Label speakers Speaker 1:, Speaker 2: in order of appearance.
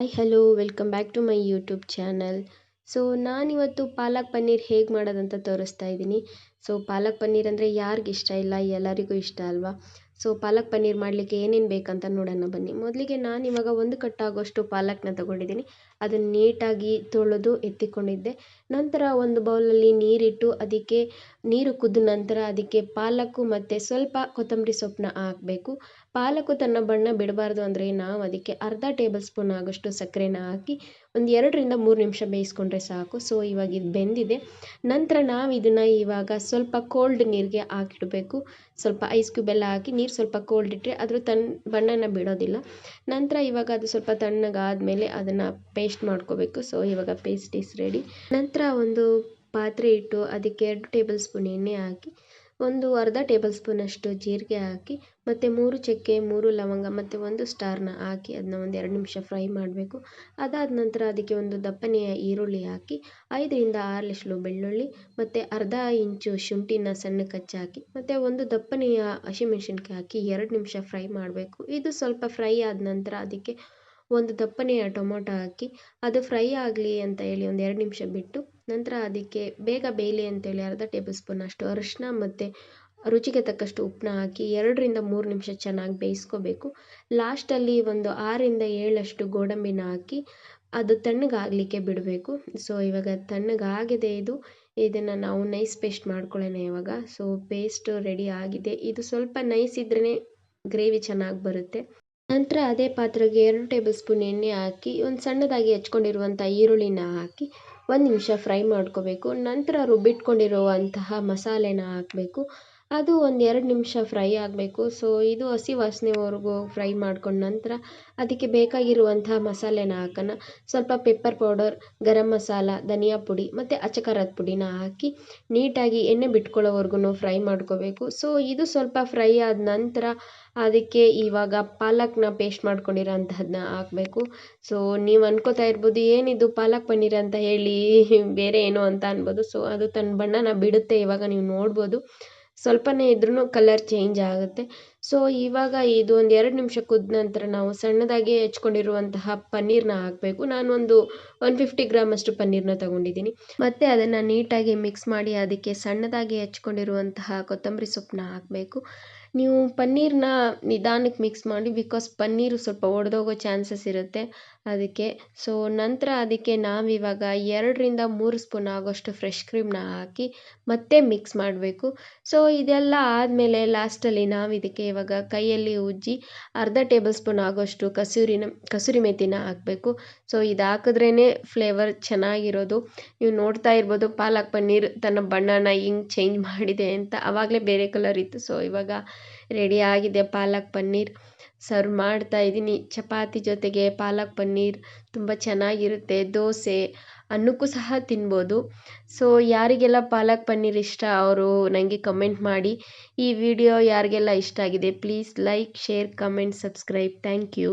Speaker 1: Hi hello welcome back to my YouTube channel. ನಾನಿವತ್ತು ಪಾಲಕ್ ಪನ್ನೀರ್ ಹೇಗೆ ಮಾಡೋದಂತ ತೋರಿಸ್ತಾ ಇದ್ದೀನಿ. ಪಾಲಕ್ ಪನ್ನೀರ್ ಅಂದರೆ ಯಾರಿಗೆ ಇಷ್ಟ ಇಲ್ಲ, ಎಲ್ಲರಿಗೂ ಇಷ್ಟ ಅಲ್ವಾ. ಪಾಲಕ್ ಪನ್ನೀರ್ ಮಾಡಲಿಕ್ಕೆ ಏನೇನು ಬೇಕಂತ ನೋಡೋಣ ಬನ್ನಿ. ಮೊದಲಿಗೆ ನಾನು ಇವಾಗ 1 ಕಟ್ಟಾಗೋಷ್ಟು ಪಾಲಕ್ನ ತೊಗೊಂಡಿದ್ದೀನಿ. ಅದನ್ನು ನೀಟಾಗಿ ತೊಳೆದು ಎತ್ತಿಕೊಂಡಿದ್ದೆ. ನಂತರ ಒಂದು ಬೌಲಲ್ಲಿ ನೀರಿಟ್ಟು ಅದಕ್ಕೆ ನೀರು ಕುದ್ದ ನಂತರ ಅದಕ್ಕೆ ಪಾಲಕ್ಕು ಮತ್ತು ಸ್ವಲ್ಪ ಕೊತ್ತಂಬರಿ ಸೊಪ್ಪನ್ನ ಹಾಕಬೇಕು. ಪಾಲಕ್ಕು ತನ್ನ ಬಣ್ಣ ಬಿಡಬಾರ್ದು ಅಂದರೆ ನಾವು ಅದಕ್ಕೆ ಅರ್ಧ ಟೇಬಲ್ ಸ್ಪೂನ್ ಆಗೋಷ್ಟು ಸಕ್ಕರೆನ ಹಾಕಿ ಒಂದು 2ರಿಂದ 3 ನಿಮಿಷ ಬೇಯಿಸ್ಕೊಂಡ್ರೆ ಸಾಕು. ಇವಾಗ ಇದು ಬೆಂದಿದೆ. ನಂತರ ನಾವು ಇದನ್ನು ಇವಾಗ ಸ್ವಲ್ಪ ಕೋಲ್ಡ್ ನೀರಿಗೆ ಹಾಕಿಡಬೇಕು. ಸ್ವಲ್ಪ ಐಸ್ ಕ್ಯೂಬ್ ಎಲ್ಲ ಹಾಕಿ ನೀರು ಸ್ವಲ್ಪ ಕೋಲ್ಡ್ ಇಟ್ಟರೆ ಅದ್ರ ಬಣ್ಣನ ಬಿಡೋದಿಲ್ಲ. ನಂತರ ಇವಾಗ ಅದು ಸ್ವಲ್ಪ ತಣ್ಣಗಾದ್ಮೇಲೆ ಅದನ್ನು ಪೇಸ್ಟ್ ಮಾಡ್ಕೋಬೇಕು. ಇವಾಗ ಪೇಸ್ಟ್ ಇಸ್ ರೆಡಿ. ನಂತರ ಒಂದು ಪಾತ್ರೆ ಇಟ್ಟು ಅದಕ್ಕೆ 2 ಟೇಬಲ್ ಸ್ಪೂನ್ ಎಣ್ಣೆ ಹಾಕಿ ಒಂದು ಅರ್ಧ ಟೇಬಲ್ ಸ್ಪೂನಷ್ಟು ಜೀರಿಗೆ ಹಾಕಿ ಮತ್ತು 3 ಚಕ್ಕೆ 3 ಲವಂಗ ಮತ್ತು 1 ಸ್ಟಾರ್ನ ಹಾಕಿ ಅದನ್ನ ಒಂದು 2 ನಿಮಿಷ ಫ್ರೈ ಮಾಡಬೇಕು. ಅದಾದ ನಂತರ ಅದಕ್ಕೆ ಒಂದು ದಪ್ಪನೆಯ ಈರುಳ್ಳಿ ಹಾಕಿ 5ರಿಂದ 6 ಎಸಳು ಬೆಳ್ಳುಳ್ಳಿ ಮತ್ತು ಅರ್ಧ ಇಂಚು ಶುಂಠಿನ ಸಣ್ಣಕ್ಕೆ ಹಚ್ಚಾಕಿ ಮತ್ತು ಒಂದು ದಪ್ಪನೆಯ ಹಸಿಮೆಣಸಿನ್ಕಾಯಿ ಹಾಕಿ 2 ನಿಮಿಷ ಫ್ರೈ ಮಾಡಬೇಕು. ಇದು ಸ್ವಲ್ಪ ಫ್ರೈ ಆದ ನಂತರ ಅದಕ್ಕೆ ಒಂದು ದಪ್ಪನೆಯ ಟೊಮೊಟೊ ಹಾಕಿ ಅದು ಫ್ರೈ ಆಗಲಿ ಅಂತ ಹೇಳಿ ಒಂದು 2 ನಿಮಿಷ ಬಿಟ್ಟು ನಂತರ ಅದಕ್ಕೆ ಬೇಗ ಬೇಯಲಿ ಅಂತೇಳಿ ಅರ್ಧ ಟೇಬಲ್ ಸ್ಪೂನ್ ಅಷ್ಟು ಅರಿಶಿನ ಮತ್ತು ರುಚಿಗೆ ತಕ್ಕಷ್ಟು ಉಪ್ಪನ್ನ ಹಾಕಿ 2ರಿಂದ 3 ನಿಮಿಷ ಚೆನ್ನಾಗಿ ಬೇಯಿಸ್ಕೋಬೇಕು. ಲಾಸ್ಟಲ್ಲಿ ಒಂದು 6ರಿಂದ 7 ಗೋಡಂಬಿನ ಹಾಕಿ ಅದು ತಣ್ಣಗಾಗಲಿಕ್ಕೆ ಬಿಡಬೇಕು. ಇವಾಗ ತಣ್ಣಗಾಗಿದೆ ಇದು. ಇದನ್ನು ನಾವು ನೈಸ್ ಪೇಸ್ಟ್ ಮಾಡ್ಕೊಳ್ಳೋಣ ಇವಾಗ. ಪೇಸ್ಟ್ ರೆಡಿ ಆಗಿದೆ. ಇದು ಸ್ವಲ್ಪ ನೈಸ್ ಇದ್ರೇ ಗ್ರೇವಿ ಚೆನ್ನಾಗಿ ಬರುತ್ತೆ. ನಂತರ ಅದೇ ಪಾತ್ರೆಗೆ 2 ಟೇಬಲ್ ಸ್ಪೂನ್ ಎಣ್ಣೆ ಹಾಕಿ ಒಂದು ಸಣ್ಣದಾಗಿ ಹೆಚ್ಕೊಂಡಿರುವಂಥ ಈರುಳ್ಳಿನ ಹಾಕಿ 1 ನಿಮಿಷ ಫ್ರೈ ಮಾಡ್ಕೋಬೇಕು. ನಂತರ ರುಬ್ಬಿಟ್ಕೊಂಡಿರುವಂತಹ ಮಸಾಲೆನ ಹಾಕಬೇಕು. ಅದು ಒಂದು 2 ನಿಮಿಷ ಫ್ರೈ ಆಗಬೇಕು. ಇದು ಹಸಿ ವಾಸನೆವರೆಗೂ ಫ್ರೈ ಮಾಡ್ಕೊಂಡ ನಂತರ ಅದಕ್ಕೆ ಬೇಕಾಗಿರುವಂತಹ ಮಸಾಲೆನ ಹಾಕೋಣ. ಸ್ವಲ್ಪ ಪೆಪ್ಪರ್ ಪೌಡರ್, ಗರಂ ಮಸಾಲ, ಧನಿಯಾ ಪುಡಿ ಮತ್ತು ಅಚ್ಚ ಖಾರದ ಪುಡಿನ ಹಾಕಿ ನೀಟಾಗಿ ಎಣ್ಣೆ ಬಿಟ್ಕೊಳ್ಳೋವರೆಗೂ ಫ್ರೈ ಮಾಡ್ಕೋಬೇಕು. ಇದು ಸ್ವಲ್ಪ ಫ್ರೈ ಆದ ನಂತರ ಅದಕ್ಕೆ ಇವಾಗ ಪಾಲಕ್ನ ಪೇಸ್ಟ್ ಮಾಡ್ಕೊಂಡಿರೋ ಅಂತಹದನ್ನ ಹಾಕಬೇಕು. ನೀವು ಅನ್ಕೋತಾ ಇರ್ಬೋದು ಏನಿದು ಪಾಲಕ್ ಪನ್ನೀರ್ ಅಂತ ಹೇಳಿ ಬೇರೆ ಏನೋ ಅಂತ ಅನ್ಬೋದು. ಅದು ತನ್ನ ಬಣ್ಣನ ಬಿಡುತ್ತೆ. ಇವಾಗ ನೀವು ನೋಡ್ಬೋದು ಸ್ವಲ್ಪನೇ ಇದ್ರೂ ಕಲರ್ ಚೇಂಜ್ ಆಗುತ್ತೆ. ಇವಾಗ ಇದು ಒಂದು 2 ನಿಮಿಷ ಕುದ್ದ ನಂತರ ನಾವು ಸಣ್ಣದಾಗಿ ಹೆಚ್ಕೊಂಡಿರುವಂತಹ ಪನ್ನೀರ್ನ ಹಾಕಬೇಕು. ನಾನು ಒಂದು 150 ಗ್ರಾಮ್ ಅಷ್ಟು ಪನ್ನೀರ್ನ ತೊಗೊಂಡಿದ್ದೀನಿ. ಮತ್ತು ಅದನ್ನು ನೀಟಾಗಿ ಮಿಕ್ಸ್ ಮಾಡಿ ಅದಕ್ಕೆ ಸಣ್ಣದಾಗಿ ಹೆಚ್ಕೊಂಡಿರುವಂತಹ ಕೊತ್ತಂಬರಿ ಸೊಪ್ಪನ್ನ ಹಾಕಬೇಕು. ನೀವು ಪನ್ನೀರ್ನ ನಿಧಾನಕ್ಕೆ ಮಿಕ್ಸ್ ಮಾಡಿ, ಬಿಕಾಸ್ ಪನ್ನೀರು ಸ್ವಲ್ಪ ಒಡೆದೋಗೋ ಚಾನ್ಸಸ್ ಇರುತ್ತೆ ಅದಕ್ಕೆ. ನಂತರ ಅದಕ್ಕೆ ನಾವಿವಾಗ 2ರಿಂದ 3 ಸ್ಪೂನ್ ಆಗೋಷ್ಟು ಫ್ರೆಶ್ ಕ್ರೀಮ್ನ ಹಾಕಿ ಮತ್ತೆ ಮಿಕ್ಸ್ ಮಾಡಬೇಕು. ಇದೆಲ್ಲ ಆದಮೇಲೆ ಲಾಸ್ಟಲ್ಲಿ ನಾವು ಇದಕ್ಕೆ ಇವಾಗ ಕೈಯಲ್ಲಿ ಉಜ್ಜಿ ಅರ್ಧ ಟೇಬಲ್ ಸ್ಪೂನ್ ಆಗೋಷ್ಟು ಕಸೂರಿ ಮೇಥಿನ ಹಾಕಬೇಕು. ಇದು ಹಾಕಿದ್ರೇ ಫ್ಲೇವರ್ ಚೆನ್ನಾಗಿರೋದು. ನೀವು ನೋಡ್ತಾ ಇರ್ಬೋದು ಪಾಲಕ್ ಪನ್ನೀರ್ ತನ್ನ ಬಣ್ಣನ ಹಿಂಗೆ ಚೇಂಜ್ ಮಾಡಿದೆ ಅಂತ. ಆವಾಗಲೇ ಬೇರೆ ಕಲರ್ ಇತ್ತು. ಇವಾಗ ರೆಡಿ ಆಗಿದೆ ಪಾಲಕ್ ಪನ್ನೀರ್. ಸರ್ವ್ ಮಾಡ್ತಾ ಇದ್ದೀನಿ. ಚಪಾತಿ ಜೊತೆಗೆ ಪಾಲಕ್ ಪನ್ನೀರ್ ತುಂಬ ಚೆನ್ನಾಗಿರುತ್ತೆ. ದೋಸೆ, ಅನ್ನಕ್ಕೂ ಸಹ ತಿನ್ಬೋದು. ಯಾರಿಗೆಲ್ಲ ಪಾಲಕ್ ಪನ್ನೀರ್ ಇಷ್ಟ ಅವರು ನನಗೆ ಕಮೆಂಟ್ ಮಾಡಿ. ಈ ವಿಡಿಯೋ ಯಾರಿಗೆಲ್ಲ ಇಷ್ಟ ಆಗಿದೆ please like, share, comment, subscribe. Thank you.